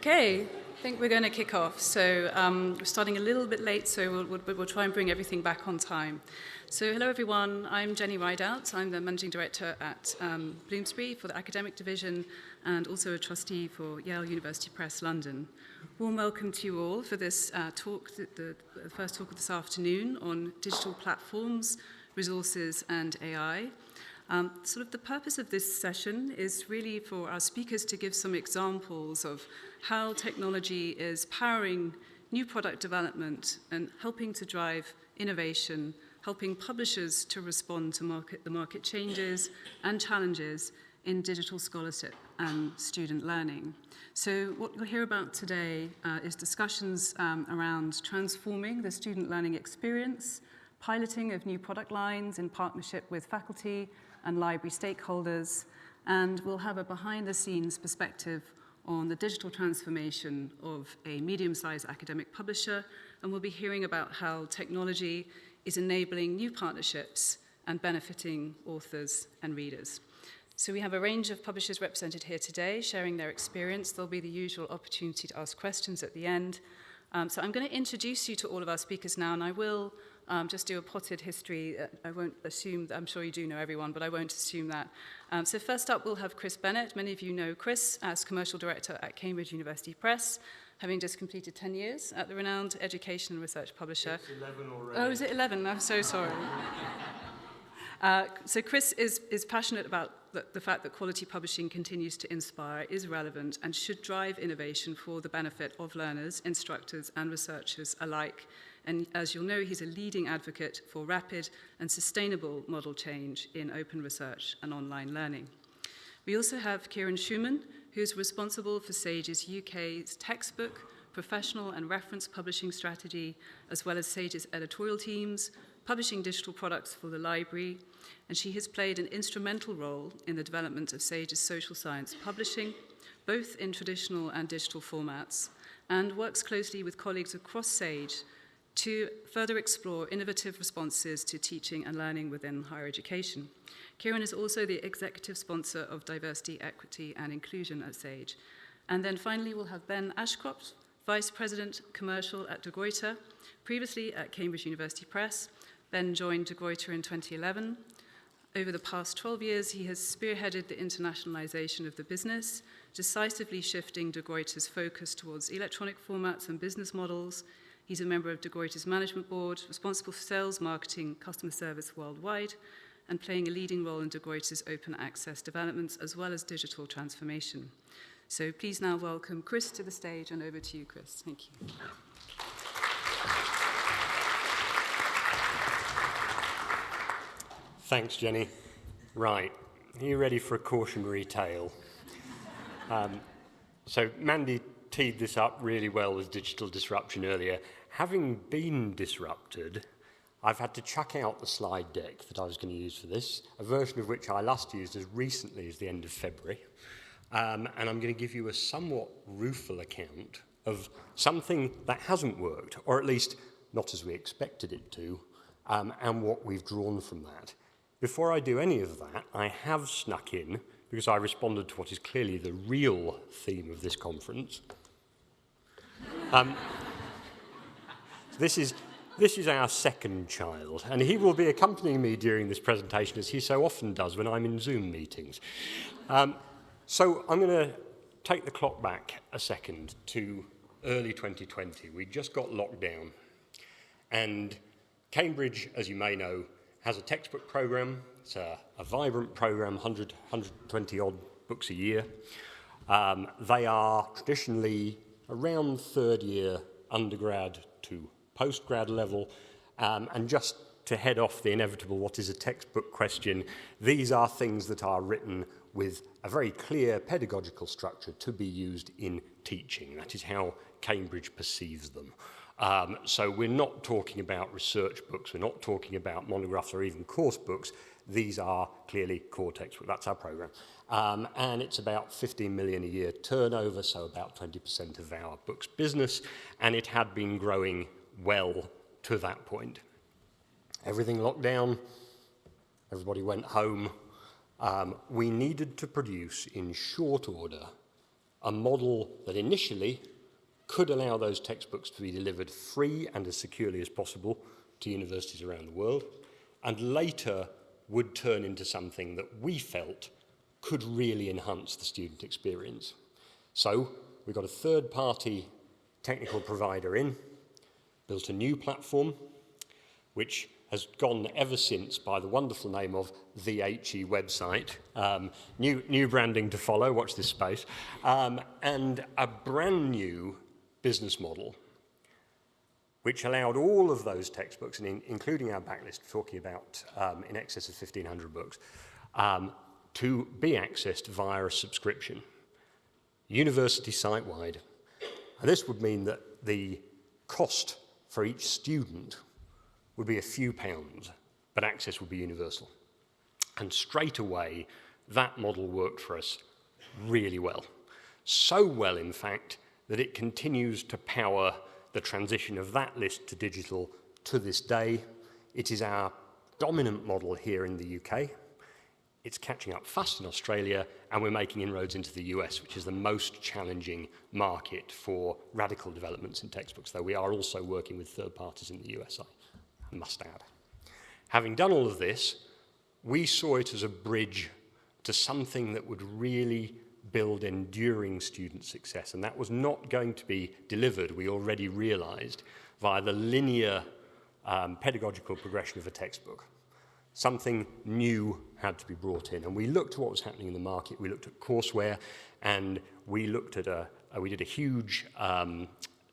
Okay, I think we're going to kick off. So we're starting a little bit late, so we'll try and bring everything back on time. So hello everyone, I'm Jenny Ridout. I'm the Managing Director at Bloomsbury for the Academic Division and also a trustee for Yale University Press London. Warm welcome to you all for this talk, the first talk of this afternoon on digital platforms, resources and AI. The purpose of this session is really for our speakers to give some examples of how technology is powering new product development and helping to drive innovation, helping publishers to respond to the market changes and challenges in digital scholarship and student learning. So what you'll hear about today is discussions around transforming the student learning experience, piloting of new product lines in partnership with faculty and library stakeholders, and we'll have a behind-the-scenes perspective on the digital transformation of a medium-sized academic publisher, and we'll be hearing about how technology is enabling new partnerships and benefiting authors and readers. So we have a range of publishers represented here today, sharing their experience. There'll be the usual opportunity to ask questions at the end. So I'm going to introduce you to all of our speakers now, and I will just do a potted history. I won't assume, I'm sure you do know everyone, but I won't assume that. So first up, we'll have Chris Bennett. Many of you know Chris as Commercial Director at Cambridge University Press, having just completed 10 years at the renowned education and research publisher. It's 11 already. Oh, is it 11? I'm so sorry. So Chris is passionate about the fact that quality publishing continues to inspire, is relevant, and should drive innovation for the benefit of learners, instructors, and researchers alike. And as you'll know, he's a leading advocate for rapid and sustainable model change in open research and online learning. We also have Kiren Shoman, who's responsible for Sage's UK's textbook, professional and reference publishing strategy, as well as Sage's editorial teams, publishing digital products for the library, and she has played an instrumental role in the development of Sage's social science publishing, both in traditional and digital formats, and works closely with colleagues across Sage to further explore innovative responses to teaching and learning within higher education. Kiren is also the executive sponsor of Diversity, Equity and Inclusion at Sage. And then finally, we'll have Ben Ashcroft, Vice President Commercial at Gruyter, previously at Cambridge University Press. Ben joined Gruyter in 2011. Over the past 12 years, he has spearheaded the internationalization of the business, decisively shifting De Gruyter's focus towards electronic formats and business models. He's a member of De Gruyter's management board, responsible for sales, marketing, customer service worldwide, and playing a leading role in De Gruyter's open access developments as well as digital transformation. So please now welcome Chris to the stage, and over to you, Chris. Thank you. Thanks, Jenny. Right, are you ready for a cautionary tale? So Mandy teed this up really well with digital disruption earlier. Having been disrupted, I've had to chuck out the slide deck that I was going to use for this, a version of which I last used as recently as the end of February. And I'm going to give you a somewhat rueful account of something that hasn't worked, or at least not as we expected it to, and what we've drawn from that. Before I do any of that, I have snuck in, because I responded to what is clearly the real theme of this conference. This is our second child, and he will be accompanying me during this presentation, as he so often does when I'm in Zoom meetings. So I'm going to take the clock back a second to early 2020. We just got locked down, and Cambridge, as you may know, has a textbook program. It's a vibrant program, 120 odd books a year. They are traditionally around third year undergrad to postgrad level, and just to head off the inevitable what is a textbook question, these are things that are written with a very clear pedagogical structure to be used in teaching. That is how Cambridge perceives them. So we're not talking about research books, we're not talking about monographs or even course books. These are clearly core textbooks. That's our program. And it's about 15 million a year turnover, so about 20% of our book's business, and it had been growing well to that point. Everything locked down, everybody went home. We needed to produce in short order a model that initially could allow those textbooks to be delivered free and as securely as possible to universities around the world, and later would turn into something that we felt could really enhance the student experience. So we got a third-party technical provider in, built a new platform, which has gone ever since by the wonderful name of the HE website. New branding to follow, watch this space. And a brand new business model, which allowed all of those textbooks, and including our backlist, talking about in excess of 1,500 books, to be accessed via a subscription, university site-wide. And this would mean that the cost for each student would be a few pounds, but access would be universal. And straight away, that model worked for us really well. So well, in fact, that it continues to power the transition of that list to digital to this day. It is our dominant model here in the UK. It's catching up fast in Australia, and we're making inroads into the US, which is the most challenging market for radical developments in textbooks, though we are also working with third parties in the USA, I must add. Having done all of this, we saw it as a bridge to something that would really build enduring student success, and that was not going to be delivered, we already realized, via the linear pedagogical progression of a textbook. Something new had to be brought in, and we looked at what was happening in the market. We looked at courseware, and we looked at we did a huge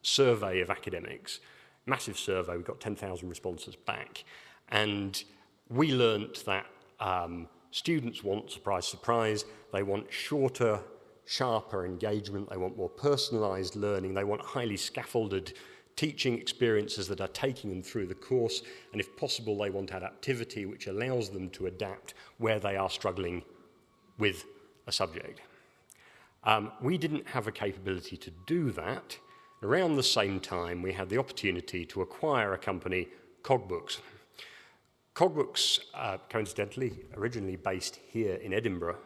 survey of academics, massive survey. We got 10,000 responses back, and we learnt that students want, surprise, surprise, they want shorter, sharper engagement, they want more personalised learning, they want highly scaffolded teaching experiences that are taking them through the course, and if possible, they want adaptivity, which allows them to adapt where they are struggling with a subject. We didn't have a capability to do that. Around the same time, we had the opportunity to acquire a company, Cogbooks. Cogbooks, coincidentally, originally based here in Edinburgh,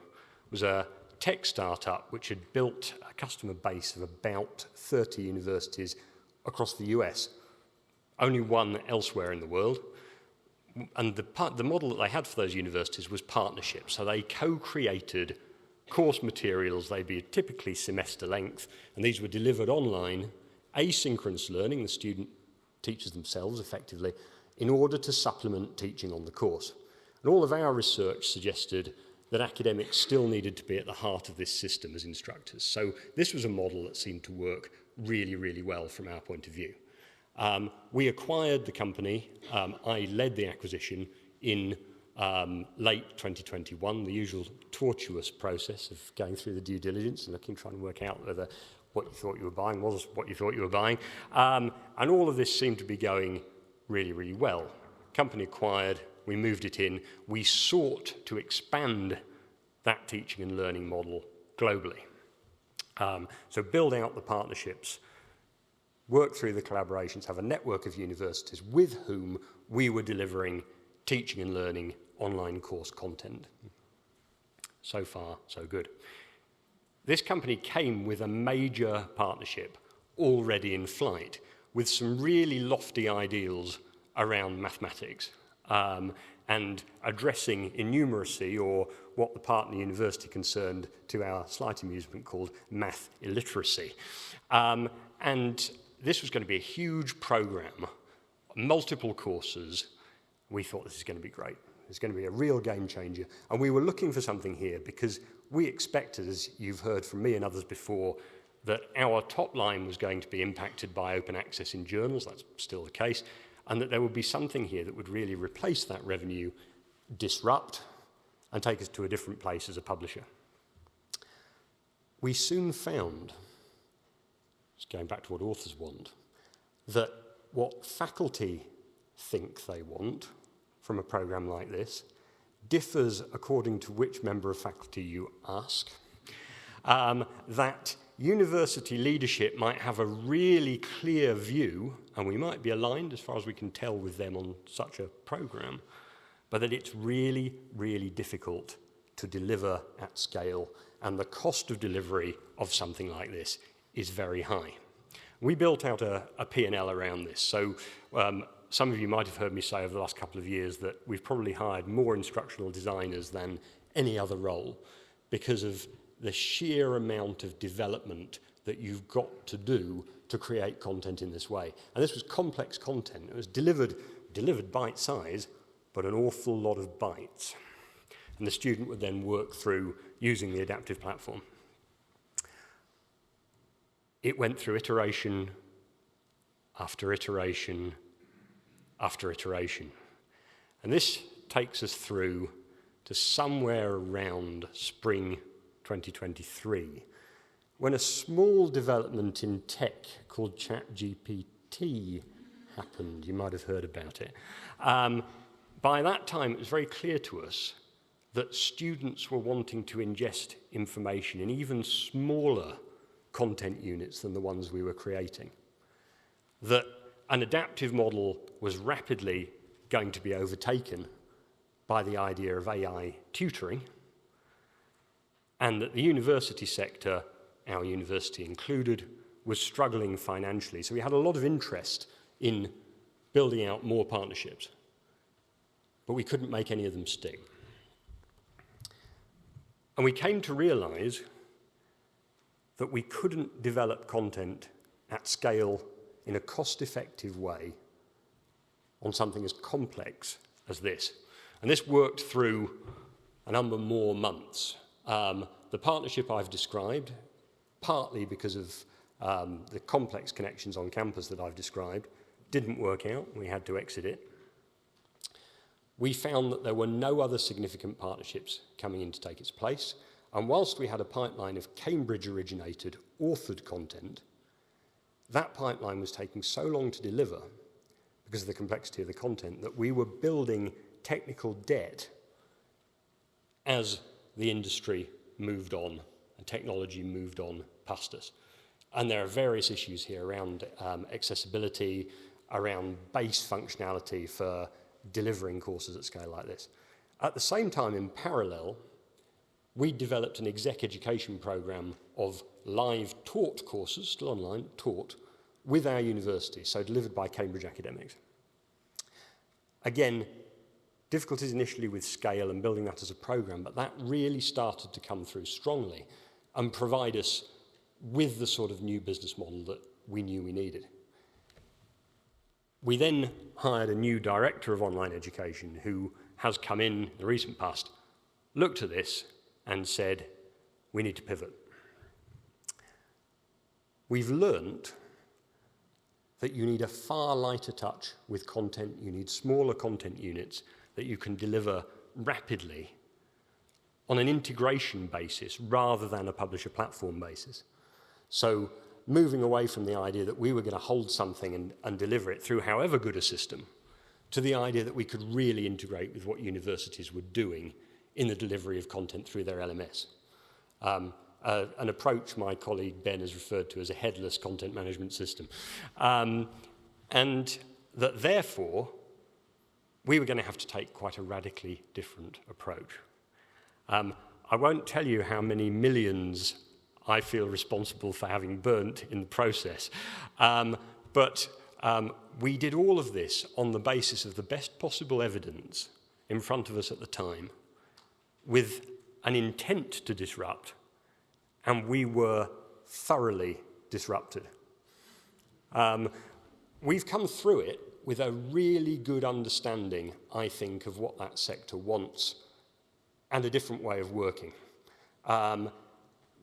was a tech startup which had built a customer base of about 30 universities across the US, only one elsewhere in the world. And the model that they had for those universities was partnerships. So they co-created course materials. They'd be typically semester length, and these were delivered online, asynchronous learning, the student teaches themselves effectively, in order to supplement teaching on the course. And all of our research suggested that academics still needed to be at the heart of this system as instructors. So this was a model that seemed to work really, really well from our point of view. We acquired the company. I led the acquisition in late 2021, the usual tortuous process of going through the due diligence and looking, trying to work out whether what you thought you were buying was what you thought you were buying. And all of this seemed to be going really, really well. Company acquired, we moved it in. We sought to expand that teaching and learning model globally. So build out the partnerships, work through the collaborations, have a network of universities with whom we were delivering teaching and learning online course content. So far, so good. This company came with a major partnership already in flight with some really lofty ideals around mathematics and addressing innumeracy, or what the partner university concerned, to our slight amusement, called math illiteracy. And this was going to be a huge program, multiple courses. We thought this is going to be great. It's going to be a real game changer. And we were looking for something here because we expected, as you've heard from me and others before, that our top line was going to be impacted by open access in journals. That's still the case. And that there would be something here that would really replace that revenue, disrupt, and take us to a different place as a publisher. We soon found, just going back to what authors want, that what faculty think they want from a program like this differs according to which member of faculty you ask. That university leadership might have a really clear view, and we might be aligned as far as we can tell with them on such a program, but that it's really, really difficult to deliver at scale, and the cost of delivery of something like this is very high. We built out a P&L around this. So some of you might have heard me say over the last couple of years that we've probably hired more instructional designers than any other role because of the sheer amount of development that you've got to do to create content in this way. And this was complex content. It was delivered bite size, but an awful lot of bytes. And the student would then work through using the adaptive platform. It went through iteration after iteration after iteration. And this takes us through to somewhere around spring 2023, when a small development in tech called ChatGPT happened. You might have heard about it. By that time, it was very clear to us that students were wanting to ingest information in even smaller content units than the ones we were creating. That an adaptive model was rapidly going to be overtaken by the idea of AI tutoring, and that the university sector, our university included, was struggling financially. So we had a lot of interest in building out more partnerships, but we couldn't make any of them stick. And we came to realize that we couldn't develop content at scale in a cost-effective way on something as complex as this. And this worked through a number more months. The partnership I've described, partly because of the complex connections on campus that I've described, didn't work out. We had to exit it. We found that there were no other significant partnerships coming in to take its place. And whilst we had a pipeline of Cambridge-originated, authored content, that pipeline was taking so long to deliver because of the complexity of the content that we were building technical debt as the industry moved on and technology moved on past us. And there are various issues here around accessibility, around base functionality for delivering courses at scale like this. At the same time, in parallel, we developed an exec education program of live taught courses, still online, taught, with our university, so delivered by Cambridge academics. Again, difficulties initially with scale and building that as a program, but that really started to come through strongly and provide us with the sort of new business model that we knew we needed. We then hired a new director of online education who has come in the recent past, looked at this and said, we need to pivot. We've learnt that you need a far lighter touch with content. You need smaller content units that you can deliver rapidly on an integration basis rather than a publisher platform basis. So moving away from the idea that we were going to hold something and deliver it through however good a system to the idea that we could really integrate with what universities were doing in the delivery of content through their LMS. An approach my colleague Ben has referred to as a headless content management system. And that therefore, we were going to have to take quite a radically different approach. I won't tell you how many millions I feel responsible for having burnt in the process, but we did all of this on the basis of the best possible evidence in front of us at the time, with an intent to disrupt, and we were thoroughly disrupted. We've come through it with a really good understanding, I think, of what that sector wants and a different way of working.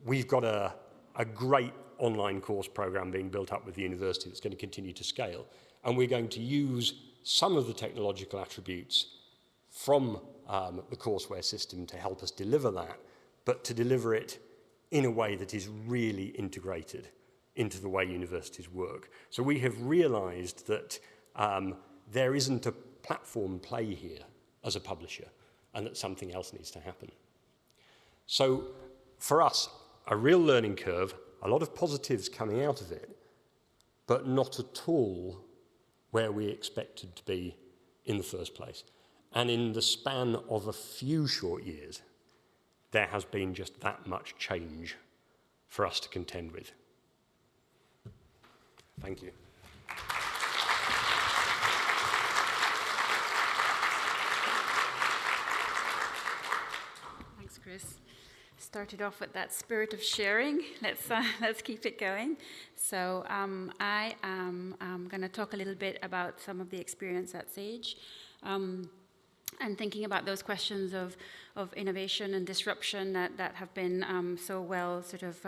We've got a great online course program being built up with the university that's going to continue to scale, and we're going to use some of the technological attributes from the courseware system to help us deliver that, but to deliver it in a way that is really integrated into the way universities work. So we have realized that there isn't a platform play here as a publisher, and that something else needs to happen. So for us, a real learning curve, a lot of positives coming out of it, but not at all where we expected to be in the first place. And in the span of a few short years, there has been just that much change for us to contend with. Thank you. Thanks, Chris. Started off with that spirit of sharing. Let's keep it going. So I am going to talk a little bit about some of the experience at Sage, and thinking about those questions of innovation and disruption that have been so well sort of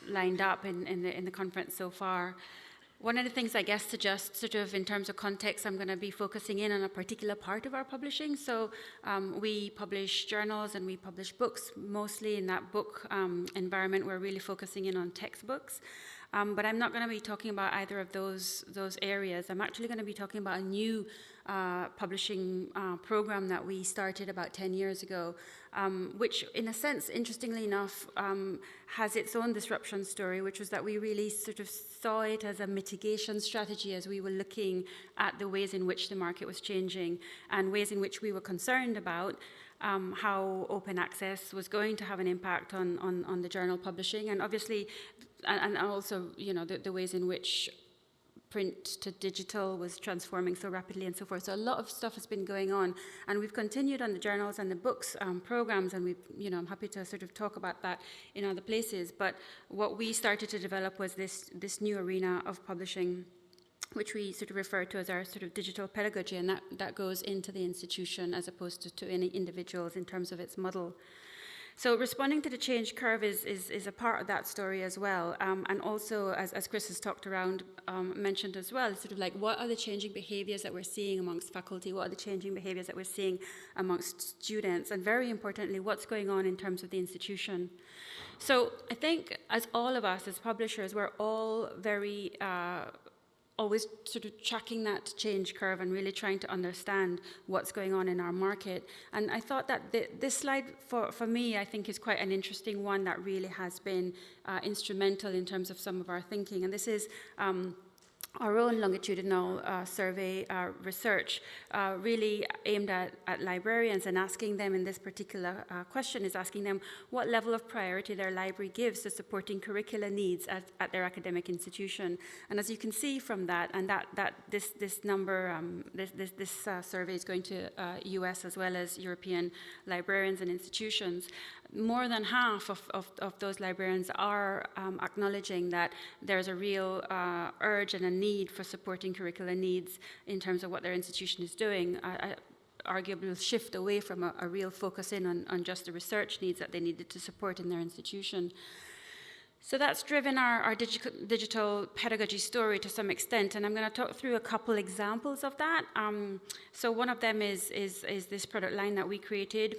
lined up in the conference so far. One of the things, I guess, to just sort of in terms of context, I'm going to be focusing in on a particular part of our publishing. So we publish journals and we publish books. Mostly in that book environment, we're really focusing in on textbooks. But I'm not going to be talking about either of those areas. I'm actually going to be talking about a new publishing program that we started about 10 years ago, which in a sense, interestingly enough, has its own disruption story, which was that we really sort of saw it as a mitigation strategy as we were looking at the ways in which the market was changing and ways in which we were concerned about how open access was going to have an impact on the journal publishing, and obviously, and also, you know, the ways in which print to digital was transforming so rapidly and so forth. So a lot of stuff has been going on, and we've continued on the journals and the books programs, and I'm happy to sort of talk about that in other places. But what we started to develop was this new arena of publishing, which we sort of refer to as our sort of digital pedagogy, and that goes into the institution as opposed to any individuals in terms of its model. So responding to the change curve is a part of that story as well, and also, as Chris has talked around, mentioned as well, sort of like what are the changing behaviours that we're seeing amongst faculty, what are the changing behaviours that we're seeing amongst students, and very importantly, what's going on in terms of the institution. So I think as all of us, as publishers, we're all very always sort of tracking that change curve and really trying to understand what's going on in our market. And I thought that this slide, for me, I think is quite an interesting one that really has been instrumental in terms of some of our thinking. And this is our own longitudinal survey research, really aimed at librarians and asking them in this particular question is asking them what level of priority their library gives to supporting curricular needs at their academic institution. And as you can see from that, and this number, this survey is going to US as well as European librarians and institutions. More than half of those librarians are acknowledging that there's a real urge and a need for supporting curricular needs in terms of what their institution is doing. Arguably, a shift away from a real focus in on just the research needs that they needed to support in their institution. So that's driven our digital pedagogy story to some extent, and I'm going to talk through a couple examples of that. So one of them is this product line that we created,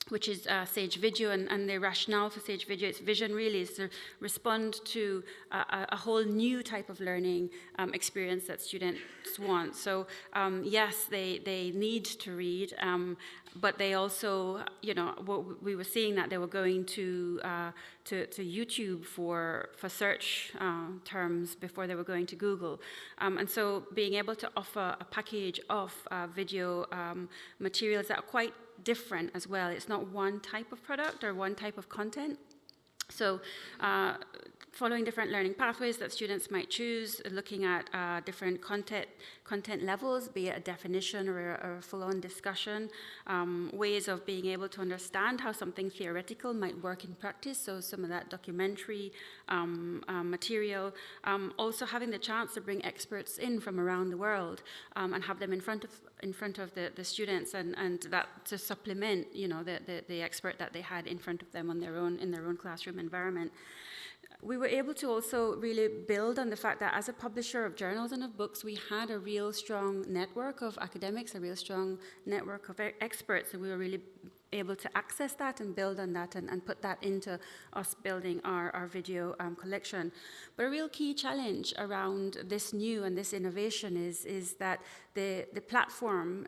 which is Sage Video, and the rationale for Sage Video, its vision really is to respond to a whole new type of learning experience that students want. So yes, they need to read, but they also, we were seeing that they were going to YouTube for search terms before they were going to Google. And so being able to offer a package of video materials that are quite different as well. It's not one type of product or one type of content. So following different learning pathways that students might choose, looking at different content levels, be it a definition or a full-on discussion, ways of being able to understand how something theoretical might work in practice, so some of that documentary material. Also having the chance to bring experts in from around the world and have them in front of the students, and that to supplement, the expert that they had in front of them in their own classroom environment. We were able to also really build on the fact that as a publisher of journals and of books, we had a real strong network of academics, a real strong network of experts, and we were really able to access that and build on that and put that into us building our video collection. But a real key challenge around this new and this innovation is that the platform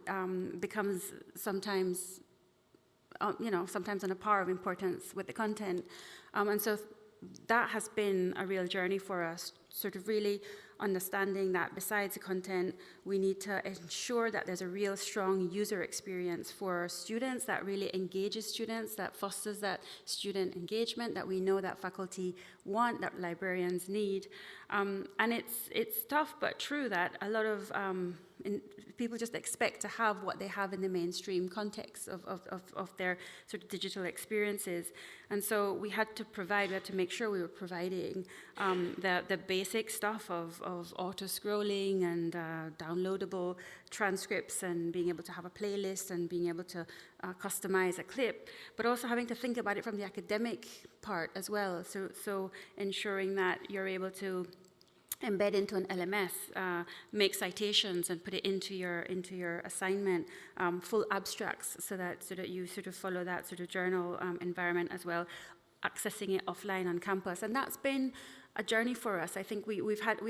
becomes sometimes on a par of importance with the content. And so that has been a real journey for us, sort of really understanding that besides the content, we need to ensure that there's a real strong user experience for students that really engages students, that fosters that student engagement that we know that faculty want, that librarians need. And it's tough but true that a lot of people just expect to have what they have in the mainstream context of their sort of digital experiences. And so we had to make sure we were providing the basic stuff of auto-scrolling and downloadable transcripts and being able to have a playlist and being able to customize a clip, but also having to think about it from the academic part as well. So ensuring that you're able to embed into an LMS, make citations and put it into your assignment, full abstracts, so that you sort of follow that sort of journal environment as well, accessing it offline on campus, and that's been a journey for us. I think we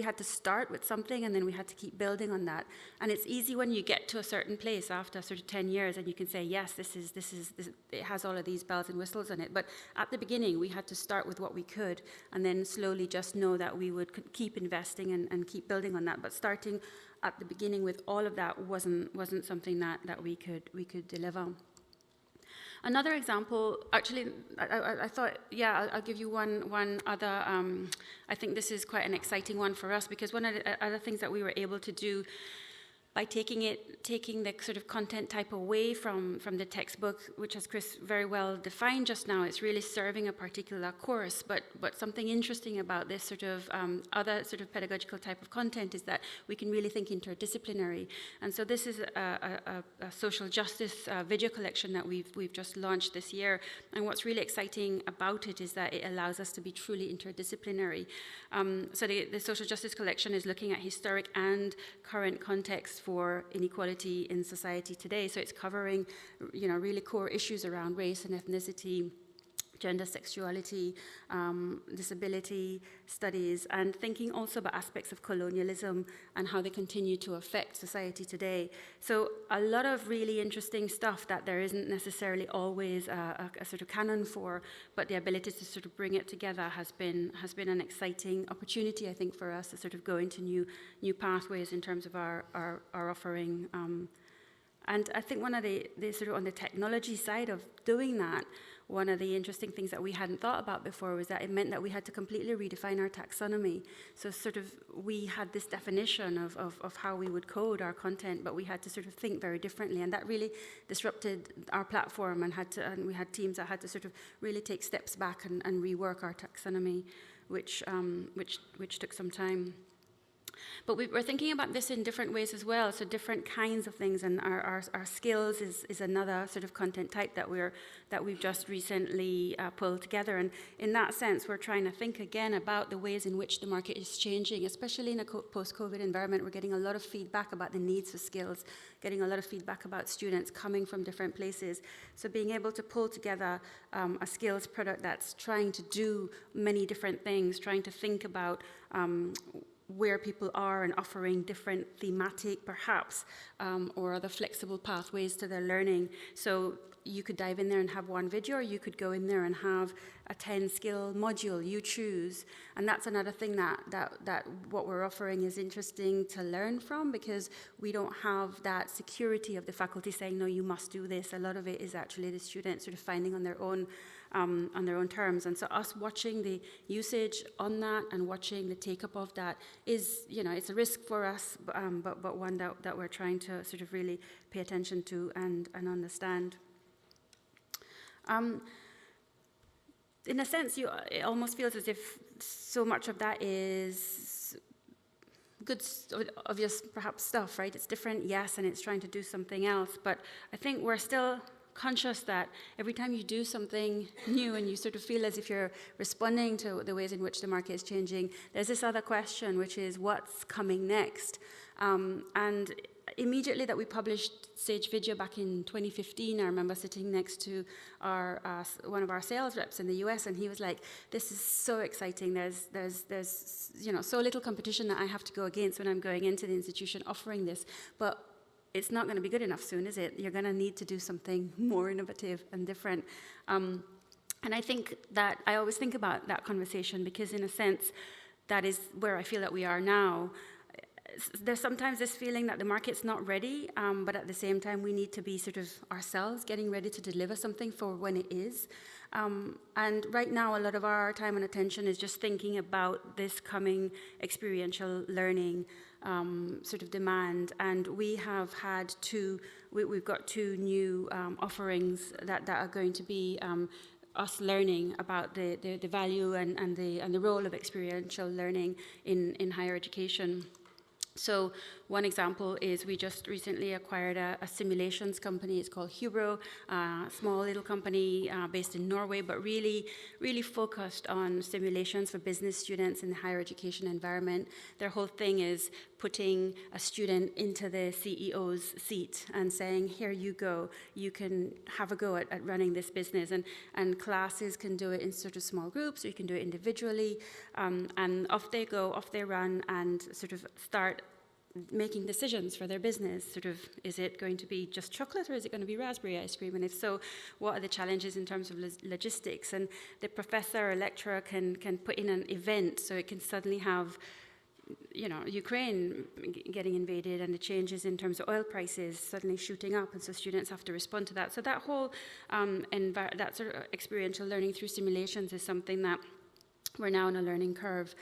had to start with something, and then we had to keep building on that. And it's easy when you get to a certain place after sort of 10 years, and you can say, yes, this it has all of these bells and whistles in it. But at the beginning, we had to start with what we could, and then slowly just know that we would keep investing and keep building on that. But starting at the beginning with all of that wasn't something that we could deliver. Another example, actually, I thought, I'll give you one other. I think this is quite an exciting one for us, because one of the other things that we were able to do by taking the sort of content type away from the textbook, which as Chris very well defined just now, it's really serving a particular course. But something interesting about this sort of other sort of pedagogical type of content is that we can really think interdisciplinary. And so this is a social justice video collection that we've just launched this year. And what's really exciting about it is that it allows us to be truly interdisciplinary. So the social justice collection is looking at historic and current context for inequality in society today. So it's covering, really core issues around race and ethnicity, gender, sexuality, disability studies, and thinking also about aspects of colonialism and how they continue to affect society today. So a lot of really interesting stuff that there isn't necessarily always a sort of canon for, but the ability to sort of bring it together has been an exciting opportunity, I think, for us to sort of go into new pathways in terms of our offering. And I think one of the sort of on the technology side of doing that, one of the interesting things that we hadn't thought about before was that it meant that we had to completely redefine our taxonomy. So sort of we had this definition of how we would code our content, but we had to sort of think very differently, and that really disrupted our platform, and we had teams that had to sort of really take steps back and rework our taxonomy, which took some time. But we're thinking about this in different ways as well, so different kinds of things, and our skills is another sort of content type that we've just recently pulled together. And in that sense, we're trying to think again about the ways in which the market is changing, especially in a post-COVID environment. We're getting a lot of feedback about the needs for skills, getting a lot of feedback about students coming from different places. So being able to pull together a skills product that's trying to do many different things, trying to think about where people are and offering different thematic, perhaps, or other flexible pathways to their learning. So you could dive in there and have one video, or you could go in there and have a 10-skill module, you choose. And that's another thing that what we're offering is interesting to learn from, because we don't have that security of the faculty saying, no, you must do this. A lot of it is actually the students sort of finding on their own terms. And so us watching the usage on that and watching the take-up of that is, it's a risk for us, but one that we're trying to sort of really pay attention to and understand. In a sense, it almost feels as if so much of that is good, obvious, perhaps, stuff, right? It's different, yes, and it's trying to do something else. But I think we're still conscious that every time you do something new and you sort of feel as if you're responding to the ways in which the market is changing, there's this other question, which is what's coming next? And immediately that we published Sage Video back in 2015, I remember sitting next to one of our sales reps in the US, and he was like, "This is so exciting. There's so little competition that I have to go against when I'm going into the institution offering this, but it's not going to be good enough soon, is it? You're going to need to do something more innovative and different." And I think that I always think about that conversation because, in a sense, that is where I feel that we are now. There's sometimes this feeling that the market's not ready, but at the same time we need to be sort of ourselves getting ready to deliver something for when it is. And right now a lot of our time and attention is just thinking about this coming experiential learning sort of demand. And we have had we've got two new offerings that are going to be us learning about the value and the role of experiential learning in higher education. So one example is we just recently acquired a simulations company. It's called Hubro, a small little company based in Norway, but really, really focused on simulations for business students in the higher education environment. Their whole thing is putting a student into the CEO's seat and saying, here you go, you can have a go at running this business. And classes can do it in sort of small groups, or you can do it individually. And off they go, off they run, and sort of start making decisions for their business. Sort of, is it going to be just chocolate, or is it going to be raspberry ice cream? And if so, what are the challenges in terms of logistics? And the professor or lecturer can put in an event, so it can suddenly have, you know, Ukraine getting invaded and the changes in terms of oil prices suddenly shooting up, and so students have to respond to that. So that whole that sort of experiential learning through simulations is something that we're now on a learning curve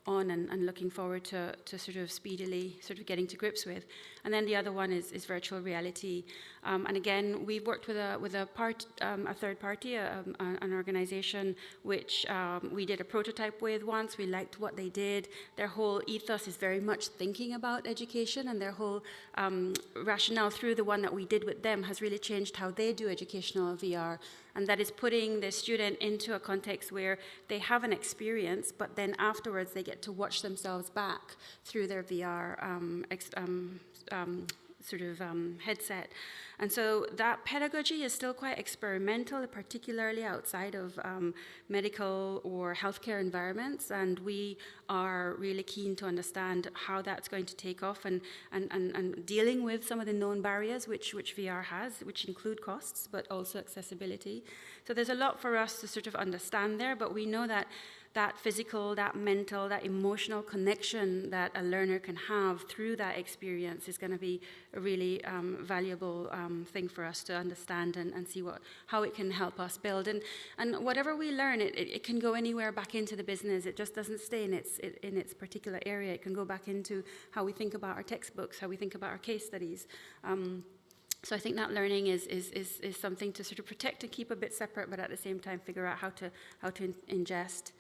on and looking forward to sort of speedily sort of getting to grips with. And then the other one is virtual reality. And again, we've worked with a third party, an organization which we did a prototype with once. We liked what they did. Their whole ethos is very much thinking about education, and their whole rationale through the one that we did with them has really changed how they do educational VR. And that is putting the student into a context where they have an experience, but then afterwards they get to watch themselves back through their VR headset. And so that pedagogy is still quite experimental, particularly outside of medical or healthcare environments. And we are really keen to understand how that's going to take off, and dealing with some of the known barriers which VR has, which include costs, but also accessibility. So there's a lot for us to sort of understand there, but we know that physical, that mental, that emotional connection that a learner can have through that experience is going to be a really valuable thing for us to understand and see how it can help us build. And whatever we learn, it can go anywhere back into the business. It just doesn't stay in its particular area. It can go back into how we think about our textbooks, how we think about our case studies. So I think that learning is something to sort of protect and keep a bit separate, but at the same time figure out how to ingest.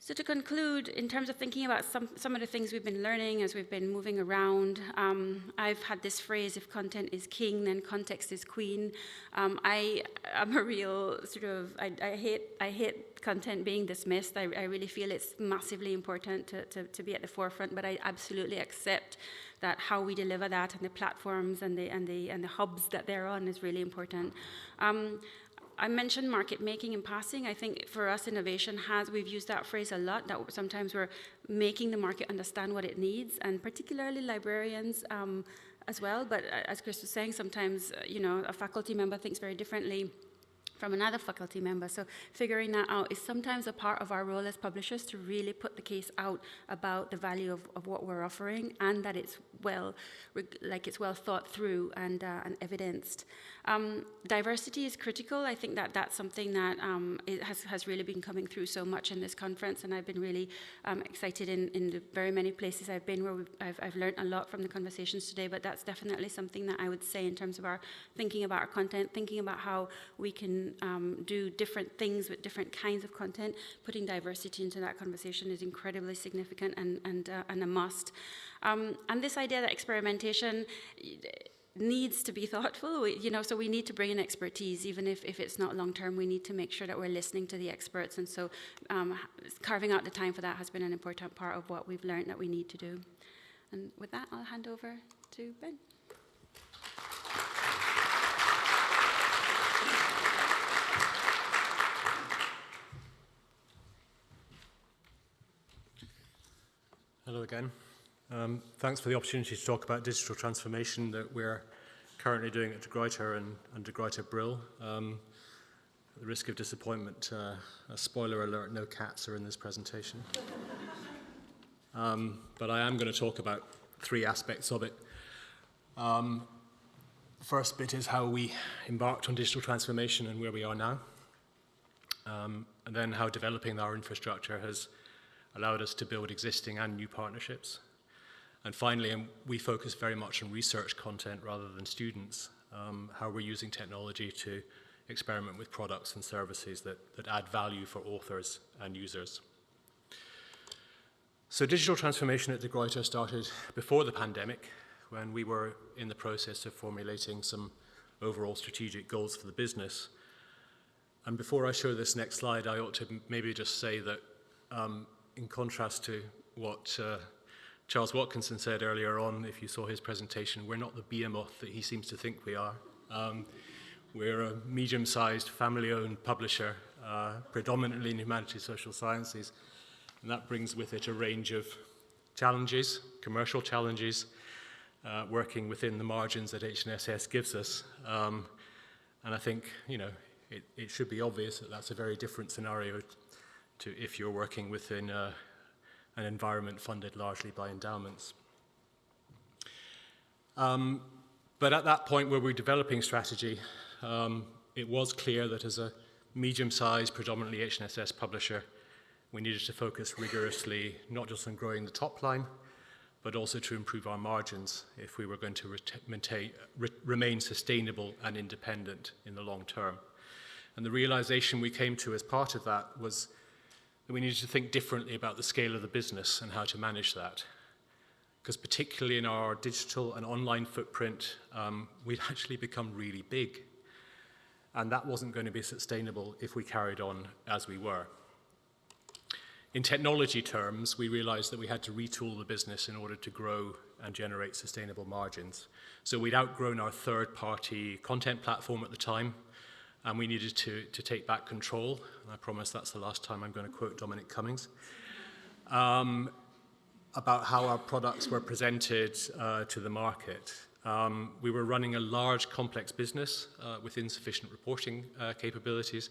So to conclude, in terms of thinking about some of the things we've been learning as we've been moving around, I've had this phrase, if content is king, then context is queen. I am a real sort of, I hate content being dismissed. I really feel it's massively important to be at the forefront, but I absolutely accept that how we deliver that and the platforms and the hubs that they're on is really important. I mentioned market making in passing. I think for us, innovation we've used that phrase a lot, that sometimes we're making the market understand what it needs, and particularly librarians as well. But as Chris was saying, sometimes, a faculty member thinks very differently from another faculty member. So figuring that out is sometimes a part of our role as publishers, to really put the case out about the value of what we're offering, and that it's well thought through and evidenced. Diversity is critical. I think that's something that has really been coming through so much in this conference, and I've been really excited in the very many places I've been where I've learned a lot from the conversations today, but that's definitely something that I would say in terms of our thinking about our content, thinking about how we can do different things with different kinds of content. Putting diversity into that conversation is incredibly significant and a must. And this idea that experimentation needs to be thoughtful, so we need to bring in expertise, even if it's not long-term. We need to make sure that we're listening to the experts, and so carving out the time for that has been an important part of what we've learned that we need to do. And with that, I'll hand over to Ben. Hello again. Thanks for the opportunity to talk about digital transformation that we're currently doing at Gruyter and Gruyter Brill. At the risk of disappointment, a spoiler alert, no cats are in this presentation. but I am going to talk about three aspects of it. The first bit is how we embarked on digital transformation and where we are now, and then how developing our infrastructure has allowed us to build existing and new partnerships. And finally, we focus very much on research content rather than students, how we're using technology to experiment with products and services that add value for authors and users. So digital transformation at De Gruyter started before the pandemic, when we were in the process of formulating some overall strategic goals for the business. And before I show this next slide, I ought to maybe just say that in contrast to what Charles Watkinson said earlier on, if you saw his presentation, we're not the behemoth that he seems to think we are. We're a medium-sized, family-owned publisher, predominantly in humanities, social sciences, and that brings with it a range of challenges, commercial challenges, working within the margins that H&SS gives us. And I think, it should be obvious that that's a very different scenario to if you're working within an environment funded largely by endowments. But at that point where we're developing strategy, it was clear that as a medium-sized, predominantly H&SS publisher, we needed to focus rigorously, not just on growing the top line, but also to improve our margins if we were going to remain sustainable and independent in the long term. And the realization we came to as part of that was that we needed to think differently about the scale of the business and how to manage that. Because particularly in our digital and online footprint, we'd actually become really big. And that wasn't going to be sustainable if we carried on as we were. In technology terms, we realized that we had to retool the business in order to grow and generate sustainable margins. So we'd outgrown our third-party content platform at the time, and we needed to take back control. And I promise that's the last time I'm going to quote Dominic Cummings, about how our products were presented to the market. We were running a large, complex business with insufficient reporting capabilities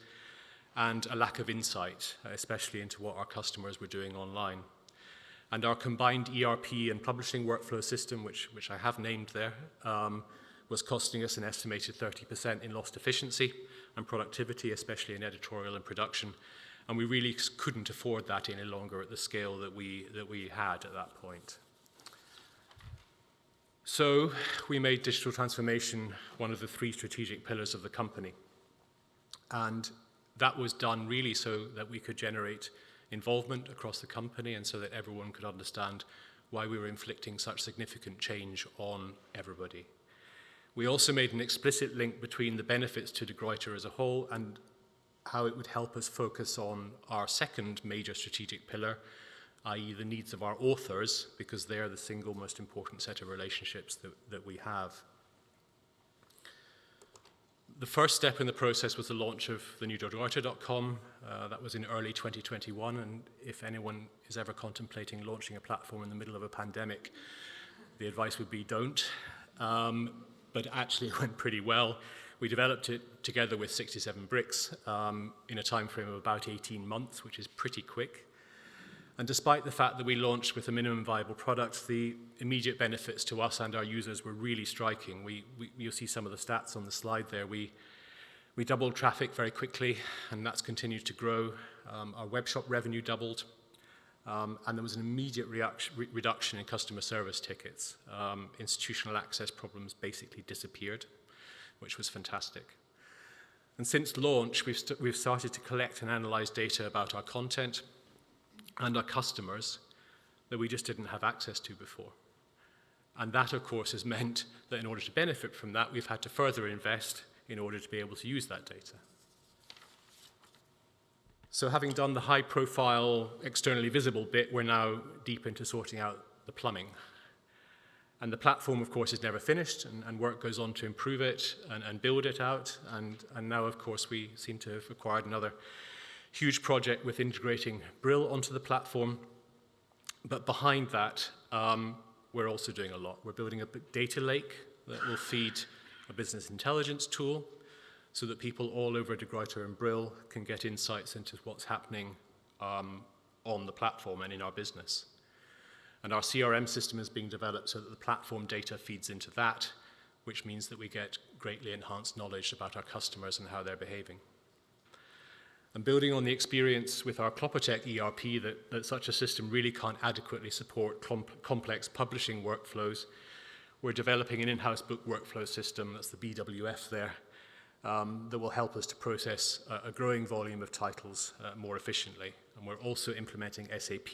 and a lack of insight, especially into what our customers were doing online. And our combined ERP and publishing workflow system, which I have named there, was costing us an estimated 30% in lost efficiency and productivity, especially in editorial and production. And we really couldn't afford that any longer at the scale that we had at that point. So we made digital transformation one of the three strategic pillars of the company. And that was done really so that we could generate involvement across the company and so that everyone could understand why we were inflicting such significant change on everybody. We also made an explicit link between the benefits to De Gruyter as a whole and how it would help us focus on our second major strategic pillar, i.e. the needs of our authors, because they are the single most important set of relationships that we have. The first step in the process was the launch of the new Gruyter.com. That was in early 2021, and if anyone is ever contemplating launching a platform in the middle of a pandemic, the advice would be don't. But actually it went pretty well. We developed it together with 67 Bricks in a time frame of about 18 months, which is pretty quick. And despite the fact that we launched with a minimum viable product, the immediate benefits to us and our users were really striking. You'll see some of the stats on the slide there. We doubled traffic very quickly, and that's continued to grow. Our web shop revenue doubled, and there was an immediate reduction in customer service tickets. Institutional access problems basically disappeared, which was fantastic. And since launch, we've started to collect and analyze data about our content and our customers that we just didn't have access to before. And that, of course, has meant that in order to benefit from that, we've had to further invest in order to be able to use that data. So having done the high-profile, externally visible bit, we're now deep into sorting out the plumbing. And the platform, of course, is never finished, and work goes on to improve it and build it out. And now, of course, we seem to have acquired another huge project with integrating Brill onto the platform. But behind that, we're also doing a lot. We're building a data lake that will feed a business intelligence tool so that people all over De Gruyter and Brill can get insights into what's happening on the platform and in our business. And our CRM system is being developed so that the platform data feeds into that, which means that we get greatly enhanced knowledge about our customers and how they're behaving. And building on the experience with our Cloppertech ERP that such a system really can't adequately support complex publishing workflows, we're developing an in-house book workflow system, that's the BWF there, that will help us to process a growing volume of titles more efficiently. And we're also implementing SAP,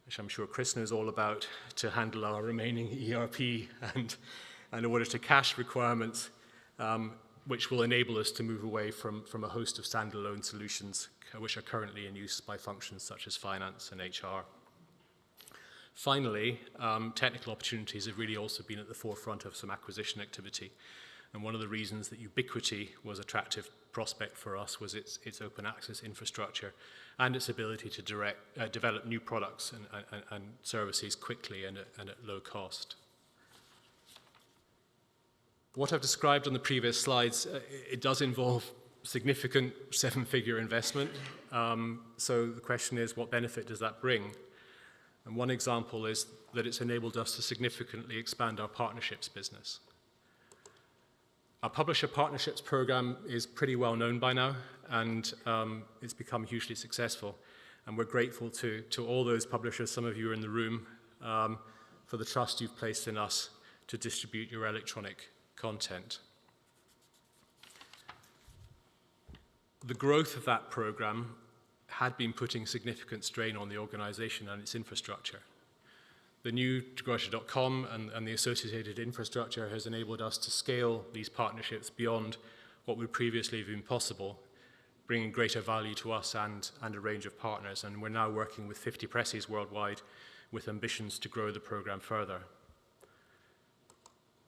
which I'm sure Chris knows all about, to handle our remaining ERP and order to cash requirements, which will enable us to move away from a host of standalone solutions which are currently in use by functions such as finance and HR. Finally, technical opportunities have really also been at the forefront of some acquisition activity. And one of the reasons that Ubiquity was an attractive prospect for us was its open access infrastructure and its ability to develop new products and services quickly and at low cost. What I've described on the previous slides, it does involve significant seven-figure investment. So the question is, what benefit does that bring? And one example is that it's enabled us to significantly expand our partnerships business. Our publisher partnerships program is pretty well known by now, and it's become hugely successful. And we're grateful to all those publishers, some of you are in the room, for the trust you've placed in us to distribute your electronic content. The growth of that program had been putting significant strain on the organization and its infrastructure. The new Gruyter.com and the associated infrastructure has enabled us to scale these partnerships beyond what would previously have been possible, bringing greater value to us and a range of partners. And we're now working with 50 presses worldwide with ambitions to grow the program further.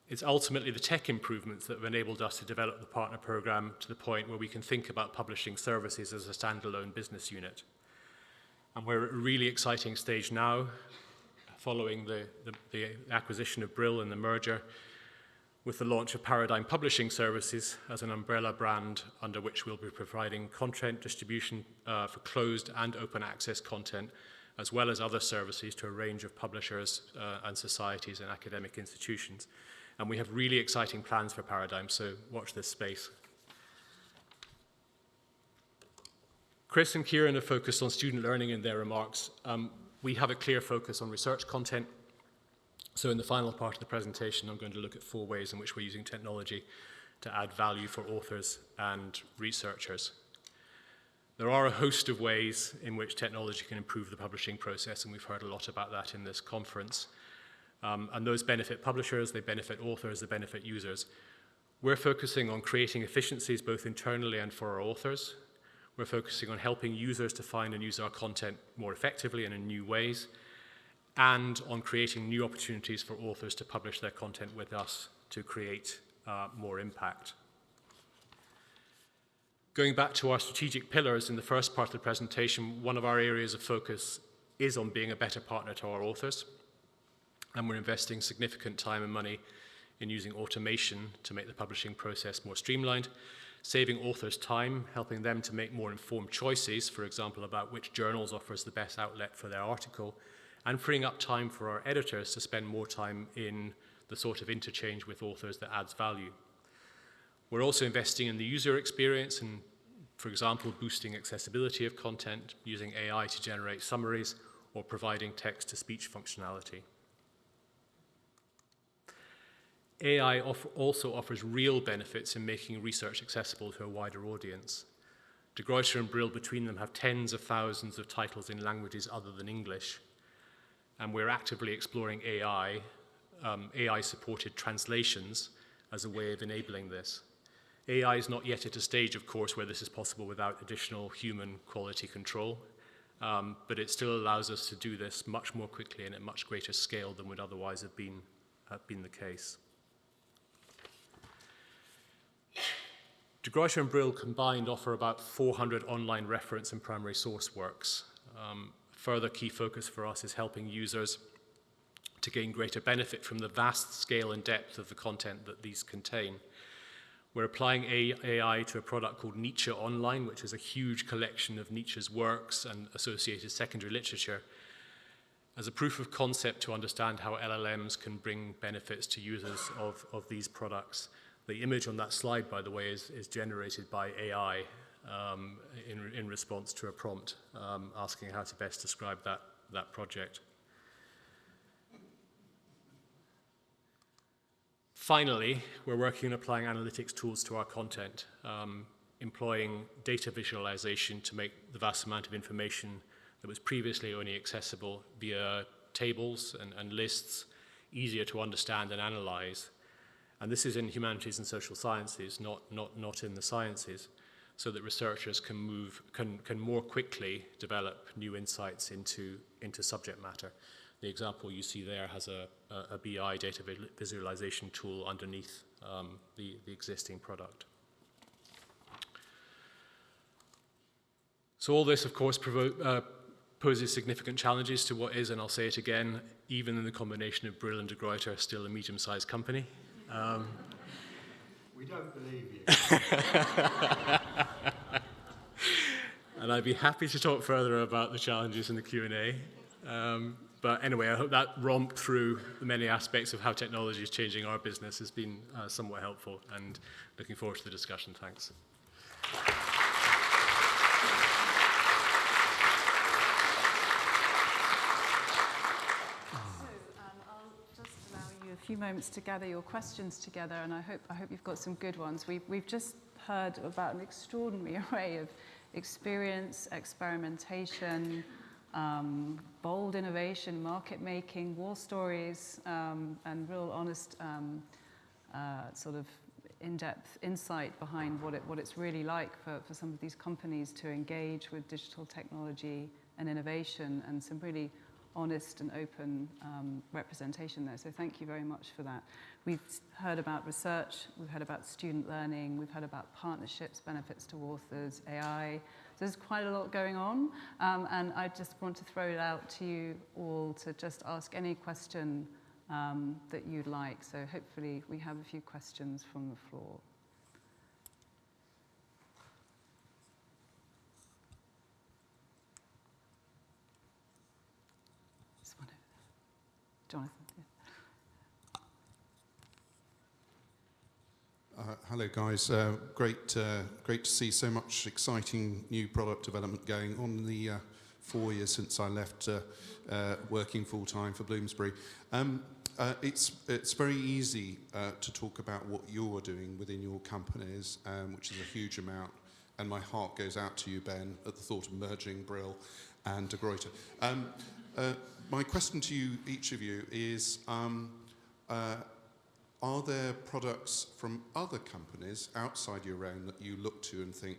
It's ultimately the tech improvements that have enabled us to develop the partner program to the point where we can think about publishing services as a standalone business unit. And we're at a really exciting stage now, following the acquisition of Brill and the merger, with the launch of Paradigm Publishing Services as an umbrella brand under which we'll be providing content distribution for closed and open access content, as well as other services to a range of publishers and societies and academic institutions. And we have really exciting plans for Paradigm, so watch this space. Chris and Kiren have focused on student learning in their remarks. We have a clear focus on research content. So in the final part of the presentation, I'm going to look at 4 ways in which we're using technology to add value for authors and researchers. There are a host of ways in which technology can improve the publishing process, and we've heard a lot about that in this conference. And those benefit publishers, they benefit authors, they benefit users. We're focusing on creating efficiencies both internally and for our authors. We're focusing on helping users to find and use our content more effectively and in new ways, and on creating new opportunities for authors to publish their content with us to create more impact. Going back to our strategic pillars in the first part of the presentation, one of our areas of focus is on being a better partner to our authors. And we're investing significant time and money in using automation to make the publishing process more streamlined, saving authors time, helping them to make more informed choices, for example, about which journals offers the best outlet for their article, and freeing up time for our editors to spend more time in the sort of interchange with authors that adds value. We're also investing in the user experience and, for example, boosting accessibility of content, using AI to generate summaries, or providing text-to-speech functionality. AI also offers real benefits in making research accessible to a wider audience. De Gruyter and Brill between them have tens of thousands of titles in languages other than English, and we're actively exploring AI-supported translations as a way of enabling this. AI is not yet at a stage, of course, where this is possible without additional human quality control, but it still allows us to do this much more quickly and at much greater scale than would otherwise have been the case. De Gruyter and Brill combined offer about 400 online reference and primary source works. Further key focus for us is helping users to gain greater benefit from the vast scale and depth of the content that these contain. We're applying AI to a product called Nietzsche Online, which is a huge collection of Nietzsche's works and associated secondary literature. as a proof of concept to understand how LLMs can bring benefits to users of these products. The image on that slide, by the way, is generated by AI in response to a prompt asking how to best describe that project. Finally, we're working on applying analytics tools to our content, employing data visualization to make the vast amount of information that was previously only accessible via tables and lists easier to understand and analyze. And this is in humanities and social sciences, not in the sciences, so that researchers can more quickly develop new insights into subject matter. The example you see there has a BI data visualization tool underneath the existing product. So all this, of course, poses significant challenges to what is, and I'll say it again, even in the combination of Brill and de Gruyter, still a medium-sized company. We don't believe you. And I'd be happy to talk further about the challenges in the Q&A. But anyway, I hope that romp through the many aspects of how technology is changing our business has been somewhat helpful, and looking forward to the discussion. Thanks. A few moments to gather your questions together, and I hope you've got some good ones. We've just heard about an extraordinary array of experience, experimentation, bold innovation, market making, war stories, and real honest sort of in-depth insight behind what it's really like for some of these companies to engage with digital technology and innovation, and some really honest and open representation there. So thank you very much for that. We've heard about research, we've heard about student learning, we've heard about partnerships, benefits to authors, AI. So there's quite a lot going on, and I just want to throw it out to you all to just ask any question that you'd like. So hopefully we have a few questions from the floor. Jonathan. Hello, guys. Great to see so much exciting new product development going on in the 4 years since I left working full-time for Bloomsbury. It's very easy to talk about what you're doing within your companies, which is a huge amount, and my heart goes out to you, Ben, at the thought of merging Brill and de Gruyter. My question to you, each of you, is are there products from other companies outside your own that you look to and think,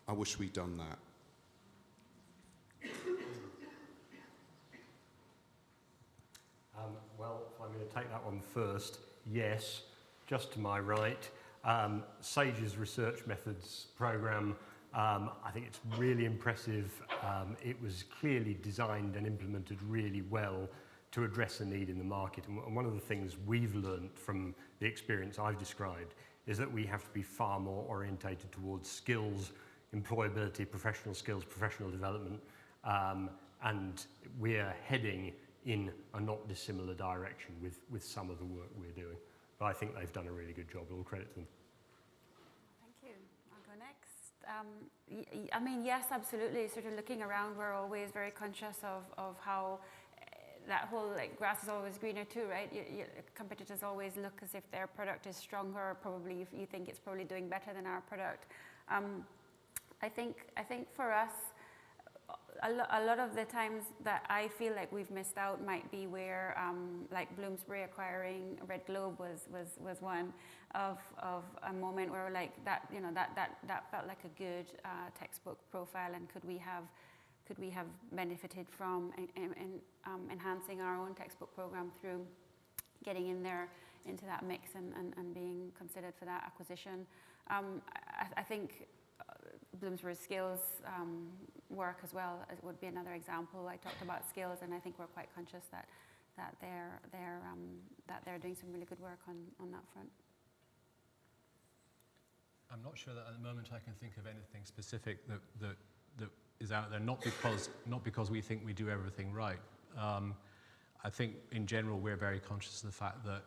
I wish we'd done that? Well, if I'm going to take that one first, yes, just to my right. Sage's research methods program, I think it's really impressive. It was clearly designed and implemented really well to address a need in the market. And one of the things we've learned from the experience I've described is that we have to be far more orientated towards skills, employability, professional skills, professional development, and we're heading in a not dissimilar direction with some of the work we're doing. But I think they've done a really good job. All credit to them. Thank you. I'll go next. I mean, yes, absolutely. Sort of looking around, we're always very conscious of how that whole grass is always greener too, right? Competitors always look as if their product is stronger. Probably, if you think it's probably doing better than our product. I think for us, a lot of the times that I feel like we've missed out might be where, like Bloomsbury acquiring Red Globe was one of a moment where like that felt like a good textbook profile, and could we have benefited from enhancing our own textbook program through getting in there into that mix and being considered for that acquisition. I think Bloomsbury skills work as well would be another example. I talked about skills, and I think we're quite conscious that they're doing some really good work on that front. I'm not sure that at the moment I can think of anything specific that is out there. Not because we think we do everything right. I think in general we're very conscious of the fact that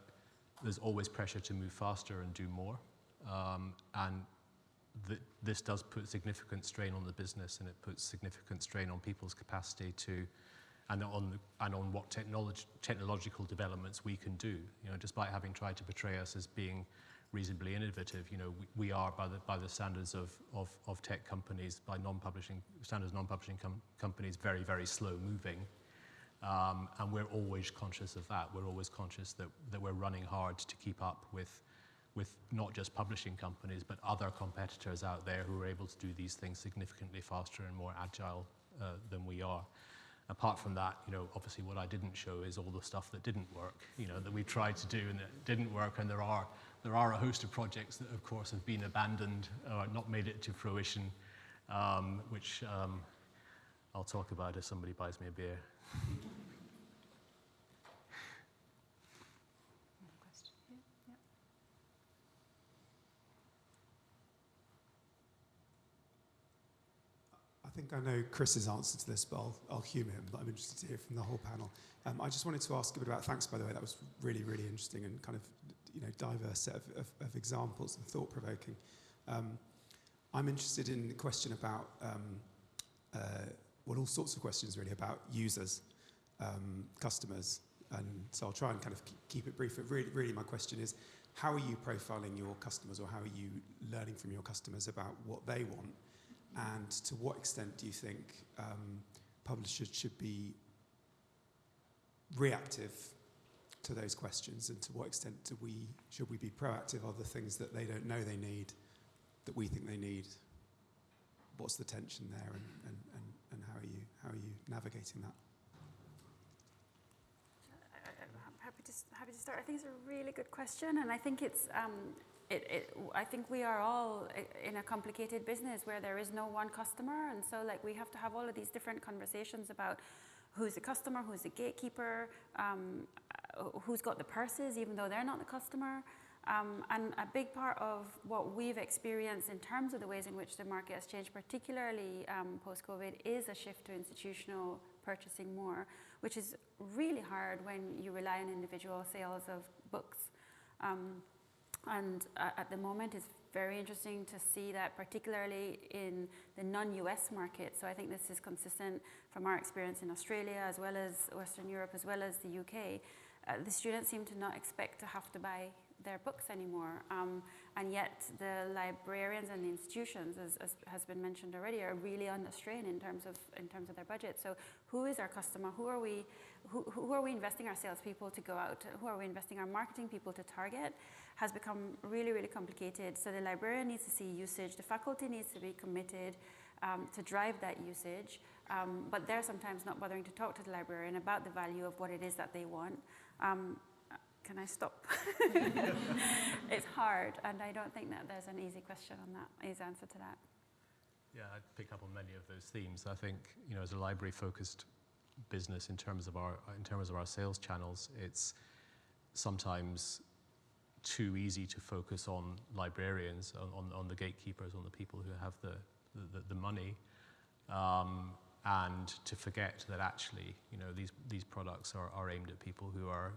there's always pressure to move faster and do more, and this does put significant strain on the business, and it puts significant strain on people's capacity to, and on what technological developments we can do. You know, despite having tried to portray us as being reasonably innovative, you know, we are by the standards of tech companies, by non-publishing standards, companies, very, very slow moving. And we're always conscious of that. We're always conscious that we're running hard to keep up with not just publishing companies, but other competitors out there who are able to do these things significantly faster and more agile than we are. Apart from that, you know, obviously what I didn't show is all the stuff that didn't work, you know, that we tried to do and that didn't work. And there are a host of projects that, of course, have been abandoned or not made it to fruition, which I'll talk about if somebody buys me a beer. I think I know Chris's answer to this, but I'll humour him. But I'm interested to hear from the whole panel. I just wanted to ask a bit about, thanks by the way, that was really, really interesting and kind of, you know, diverse set of examples and thought-provoking. I'm interested in the question about, well, all sorts of questions really about users, customers, and so I'll try and kind of keep it brief. But really my question is, how are you profiling your customers, or how are you learning from your customers about what they want? And to what extent do you think publishers should be reactive to those questions, and to what extent should we be proactive of the things that they don't know they need, that we think they need? What's the tension there, and how are you navigating that? I'm happy to start. I think it's a really good question, and I think it's. I think we are all in a complicated business where there is no one customer, and so like we have to have all of these different conversations about who's the customer, who's the gatekeeper, who's got the purses, even though they're not the customer. And a big part of what we've experienced in terms of the ways in which the market has changed, particularly post-COVID, is a shift to institutional purchasing more, which is really hard when you rely on individual sales of books. And at the moment, it's very interesting to see that, particularly in the non-US market. So I think this is consistent from our experience in Australia, as well as Western Europe, as well as the UK. The students seem to not expect to have to buy their books anymore. And yet the librarians and the institutions, as has been mentioned already, are really under strain in terms of their budget. So who is our customer? Who are we investing our salespeople to go out? Who are we investing our marketing people to target? Has become really, really complicated. So the librarian needs to see usage. The faculty needs to be committed to drive that usage. But they're sometimes not bothering to talk to the librarian about the value of what it is that they want. Can I stop? It's hard, and I don't think that there's an easy question on that, easy answer to that. Yeah, I'd pick up on many of those themes. I think, you know, as a library-focused business, in terms of our sales channels, it's sometimes too easy to focus on librarians, on the gatekeepers, on the people who have the money, and to forget that actually, you know, these products are aimed at people who are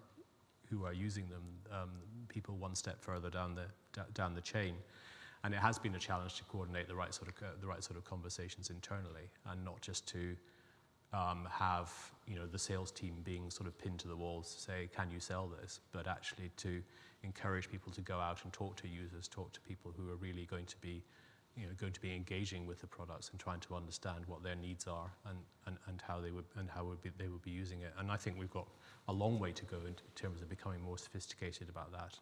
using them, people one step further down the chain. And it has been a challenge to coordinate the right sort of conversations internally, and not just to have, you know, the sales team being sort of pinned to the walls to say, can you sell this? But actually to encourage people to go out and talk to users, talk to people who are really going to be engaging with the products and trying to understand what their needs are and how they would be using it. And I think we've got a long way to go in terms of becoming more sophisticated about that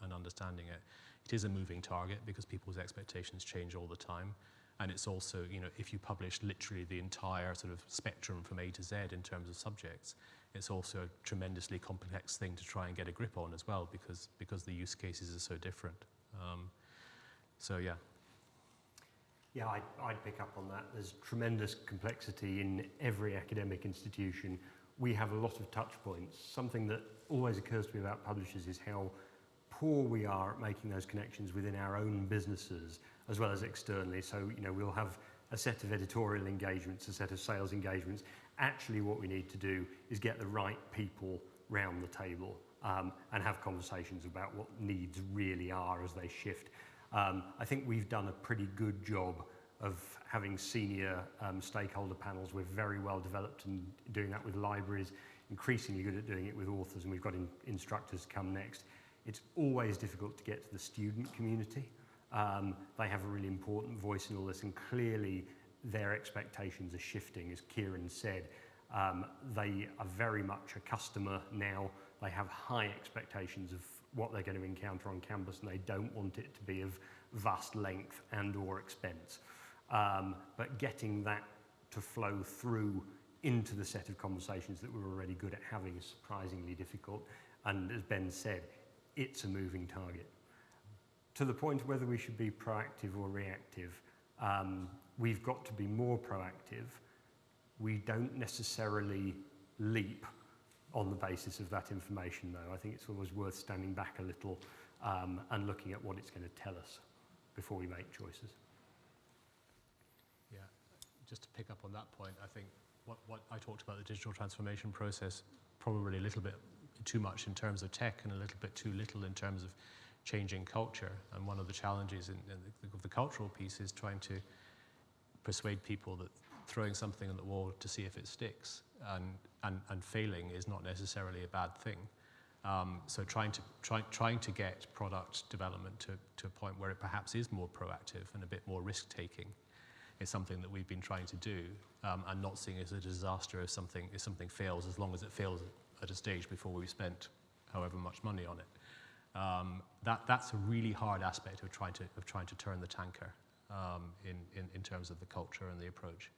and understanding it. It is a moving target because people's expectations change all the time. And it's also, you know, if you publish literally the entire sort of spectrum from A to Z in terms of subjects, it's also a tremendously complex thing to try and get a grip on as well, because the use cases are so different. So yeah. Yeah, I'd pick up on that. There's tremendous complexity in every academic institution. We have a lot of touch points. Something that always occurs to me about publishers is how poor we are at making those connections within our own businesses as well as externally. So, you know, we'll have a set of editorial engagements, a set of sales engagements, Actually, what we need to do is get the right people round the table and have conversations about what needs really are as they shift. I think we've done a pretty good job of having senior stakeholder panels. We're very well developed in doing that with libraries, increasingly good at doing it with authors, and we've got instructors come next. It's always difficult to get to the student community. They have a really important voice in all this, and clearly their expectations are shifting. As Kiren said, they are very much a customer now. They have high expectations of what they're going to encounter on campus, and they don't want it to be of vast length and or expense. But getting that to flow through into the set of conversations that we're already good at having is surprisingly difficult. And as Ben said, it's a moving target. To the point of whether we should be proactive or reactive, we've got to be more proactive. We don't necessarily leap on the basis of that information, though. I think it's always worth standing back a little and looking at what it's going to tell us before we make choices. Yeah, just to pick up on that point, I think what I talked about, the digital transformation process, probably a little bit too much in terms of tech and a little bit too little in terms of changing culture. And one of the challenges in the cultural piece is trying to persuade people that throwing something on the wall to see if it sticks and failing is not necessarily a bad thing. So trying to get product development to a point where it perhaps is more proactive and a bit more risk-taking is something that we've been trying to do, and not seeing it as a disaster if something fails, as long as it fails at a stage before we've spent however much money on it. That's a really hard aspect of trying to turn the tanker in terms of the culture and the approach.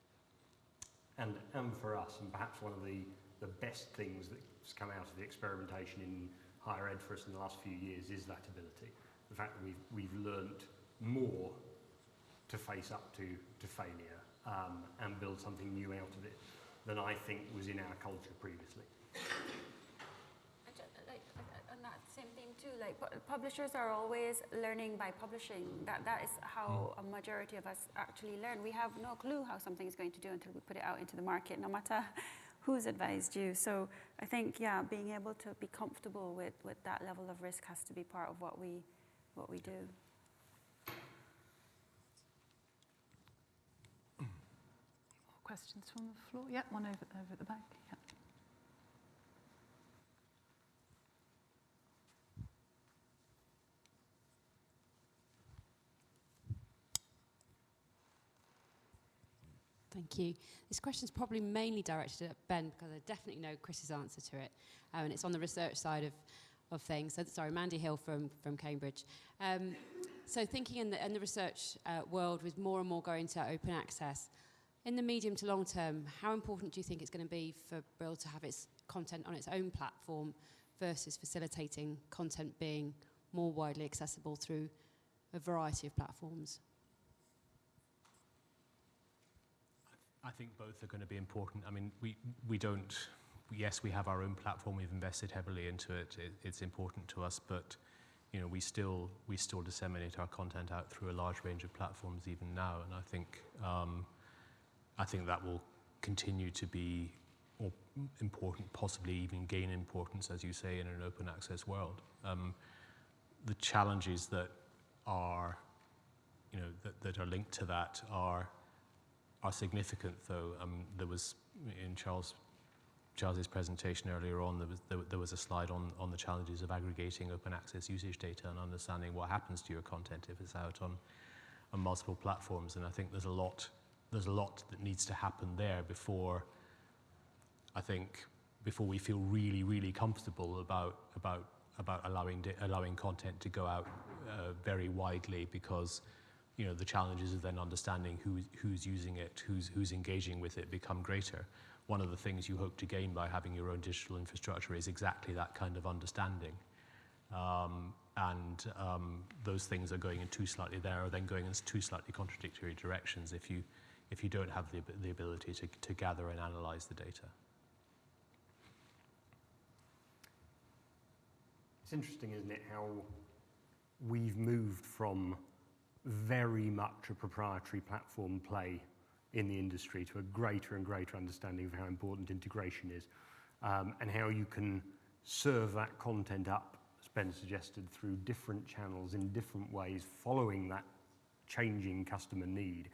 And for us, and perhaps one of the best things that's come out of the experimentation in higher ed for us in the last few years is that ability. The fact that we've learnt more to face up to failure and build something new out of it than I think was in our culture previously. On that same theme too, like publishers are always learning by publishing. That is how a majority of us actually learn. We have no clue how something is going to do until we put it out into the market, no matter who's advised you. So I think, yeah, being able to be comfortable with that level of risk has to be part of what we do. Questions from the floor? Yeah, one over at the back. Yeah. Thank you. This question is probably mainly directed at Ben, because I definitely know Chris's answer to it, and it's on the research side of things. So, sorry, Mandy Hill from Cambridge. So thinking in the research world, with more and more going to open access, in the medium to long term, how important do you think it's going to be for Brill to have its content on its own platform versus facilitating content being more widely accessible through a variety of platforms? I think both are going to be important. I mean, we don't. Yes, we have our own platform. We've invested heavily into it. It's important to us, but we still disseminate our content out through a large range of platforms even now, and I think that will continue to be more important, possibly even gain importance, as you say, in an open access world. The challenges that are, that are linked to that are significant, though. There was in Charles's presentation earlier on. There was a slide on the challenges of aggregating open access usage data and understanding what happens to your content if it's out on multiple platforms. And I think there's a lot that needs to happen there before we feel really, really comfortable about allowing content to go out very widely, because the challenges of then understanding who's using it, who's engaging with it, become greater. One of the things you hope to gain by having your own digital infrastructure is exactly that kind of understanding. Those things are going in two slightly contradictory directions if you don't have the ability to gather and analyze the data. It's interesting, isn't it, how we've moved from very much a proprietary platform play in the industry to a greater and greater understanding of how important integration is, and how you can serve that content up, as Ben suggested, through different channels in different ways, following that changing customer need.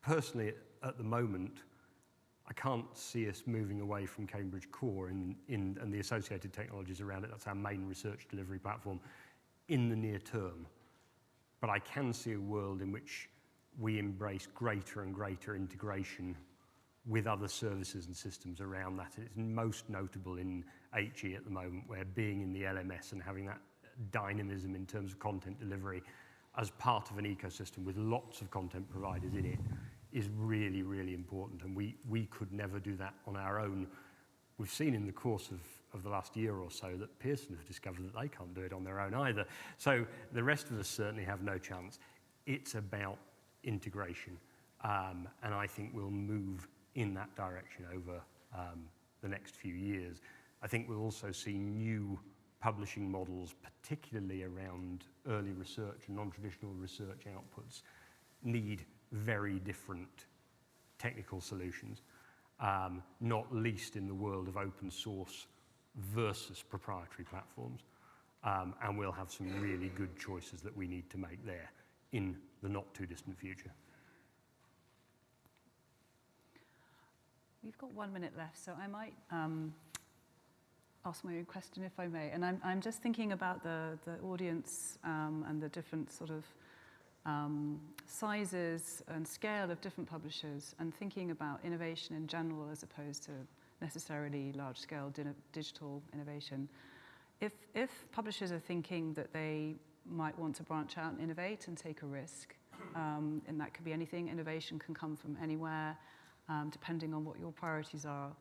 Personally, at the moment, I can't see us moving away from Cambridge Core and the associated technologies around it. That's our main research delivery platform in the near term. But I can see a world in which we embrace greater and greater integration with other services and systems around that. It's most notable in HE at the moment, where being in the LMS and having that dynamism in terms of content delivery as part of an ecosystem with lots of content providers in it is really, really important, and we could never do that on our own. We've seen in the course of the last year or so that Pearson have discovered that they can't do it on their own either. So the rest of us certainly have no chance. It's about integration, and I think we'll move in that direction over the next few years. I think we'll also see new publishing models, particularly around early research and non-traditional research outputs, need very different technical solutions, not least in the world of open source versus proprietary platforms. And we'll have some really good choices that we need to make there in the not too distant future. We've got 1 minute left, so I might ask my own question if I may. And I'm just thinking about the audience and the different sort of sizes and scale of different publishers, and thinking about innovation in general as opposed to necessarily large-scale digital innovation. If publishers are thinking that they might want to branch out and innovate and take a risk, and that could be anything, innovation can come from anywhere, depending on what your priorities are.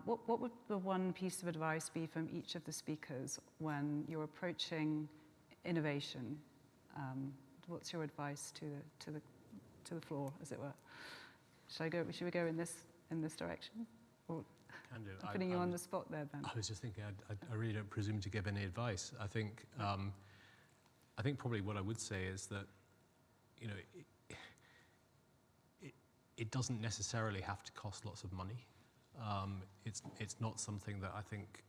What would the one piece of advice be from each of the speakers when you're approaching innovation? What's your advice to the floor, as it were? Should we go in this direction? Or Can do. I'm putting you on the spot there, Ben. I was just thinking, I really don't presume to give any advice. I think probably what I would say is that, you know, it doesn't necessarily have to cost lots of money. It's not something that I think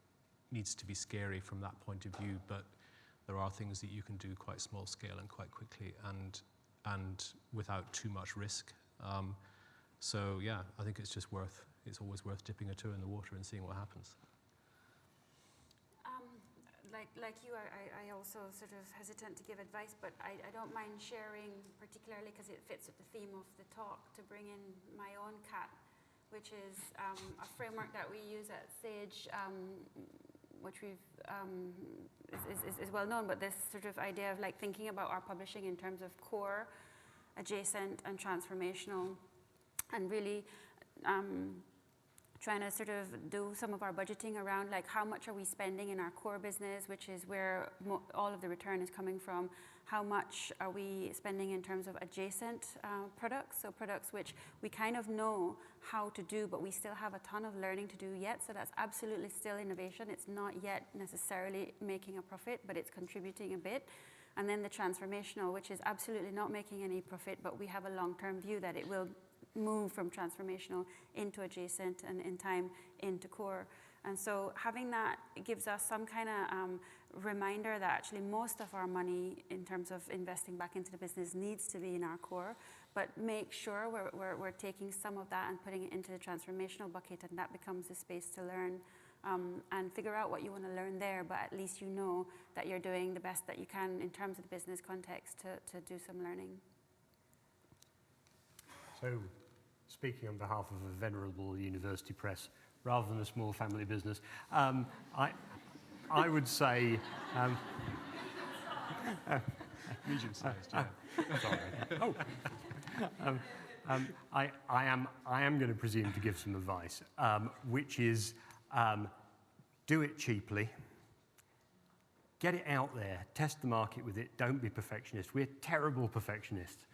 needs to be scary from that point of view, but there are things that you can do quite small scale and quite quickly and without too much risk. So yeah, I think it's always worth dipping a toe in the water and seeing what happens. Like you, I also sort of hesitant to give advice, but I don't mind sharing, particularly because it fits with the theme of the talk, to bring in my own cat, which is a framework that we use at Sage, which we've is well known, but this sort of idea of like thinking about our publishing in terms of core, adjacent, and transformational, and really trying to sort of do some of our budgeting around like how much are we spending in our core business, which is where all of the return is coming from. How much are we spending in terms of adjacent products, so products which we kind of know how to do, but we still have a ton of learning to do yet, so that's absolutely still innovation. It's not yet necessarily making a profit, but it's contributing a bit. And then the transformational, which is absolutely not making any profit, but we have a long-term view that it will move from transformational into adjacent and in time into core. And so having that gives us some kind of reminder that actually most of our money in terms of investing back into the business needs to be in our core, but make sure we're taking some of that and putting it into the transformational bucket, and that becomes a space to learn and figure out what you want to learn there, but at least you know that you're doing the best that you can in terms of the business context to do some learning. So, speaking on behalf of a venerable university press, rather than a small family business, I would say... medium-sized, yeah. Sorry. I am going to presume to give some advice, which is do it cheaply, get it out there, test the market with it, don't be perfectionist. We're terrible perfectionists.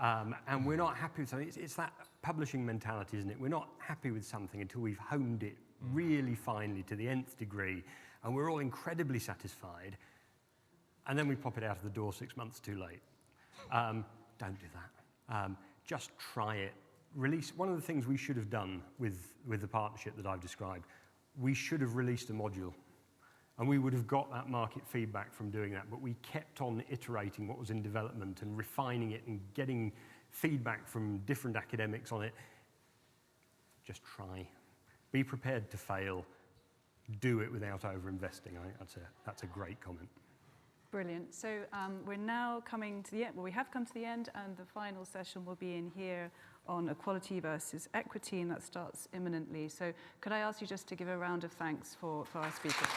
And we're not happy with something. It's that publishing mentality, isn't it? We're not happy with something until we've honed it really finely to the nth degree, and we're all incredibly satisfied, and then we pop it out of the door 6 months too late. Don't do that. Just try it, one of the things we should have done with the partnership that I've described, we should have released a module. And we would have got that market feedback from doing that, but we kept on iterating what was in development and refining it and getting feedback from different academics on it. Just try. Be prepared to fail. Do it without over-investing. I think that's a great comment. Brilliant. So we're now coming to the end. Well, we have come to the end, and the final session will be in here on equality versus equity, and that starts imminently. So could I ask you just to give a round of thanks for our speakers?